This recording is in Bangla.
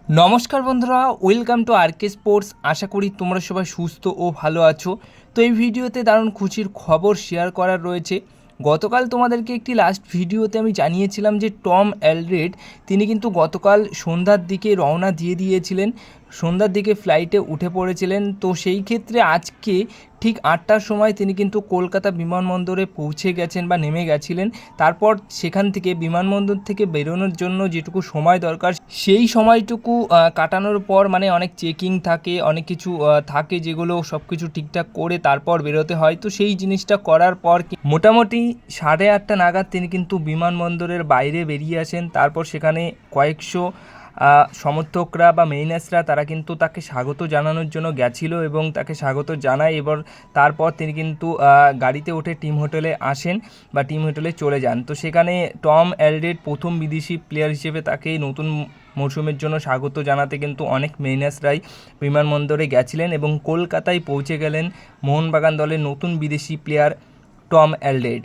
নমস্কার বন্ধুরা, ওয়েলকাম টু আরকে স্পোর্টস। আশা করি তোমরা সবাই সুস্থ ও ভালো আছো। তো এই ভিডিওতে দারুণ খুশির খবর শেয়ার করার রয়েছে। গতকাল তোমাদেরকে একটি লাস্ট ভিডিওতে আমি জানিয়েছিলাম যে টম অ্যালড্রেড তিনি কিন্তু গতকাল সন্ধ্যার দিকে রওনা দিয়ে দিয়েছিলেন, সন্ধ্যার দিকে ফ্লাইটে উঠে পড়েছিলেন। তো সেই ক্ষেত্রে আজকে ঠিক 8টার সময় তিনি কিন্তু কলকাতা বিমানবন্দরে পৌঁছে গেছেন বা নেমে গেছিলেন। তারপর সেখান থেকে বিমানবন্দর থেকে বেরোনোর জন্য যেটুকু সময় দরকার সেই সময়টুকু কাটানোর পর, মানে অনেক চেকিং থাকে, অনেক কিছু থাকে যেগুলো সব কিছু ঠিকঠাক করে তারপর বেরোতে হয়। তো সেই জিনিসটা করার পর মোটামুটি 8:30 নাগাদ তিনি কিন্তু বিমানবন্দরের বাইরে বেরিয়ে আসেন। তারপর সেখানে কয়েকশো সমর্থকরা বা মেইনার্সরা তারা কিন্তু তাকে স্বাগত জানানোর জন্য গেছিল এবং তাকে স্বাগত জানায়। এবার তারপর তিনি কিন্তু গাড়িতে উঠে টিম হোটেলে আসেন বা টিম হোটেলে চলে যান। তো সেখানে টম অ্যালড্রেড প্রথম বিদেশি প্লেয়ার হিসেবে তাকে নতুন মরশুমের জন্য স্বাগত জানাতে কিন্তু অনেক মেইনার্সরাই বিমানবন্দরে গেছিলেন এবং কলকাতায় পৌঁছে গেলেন মোহনবাগান দলের নতুন বিদেশি প্লেয়ার টম অ্যালড্রেড।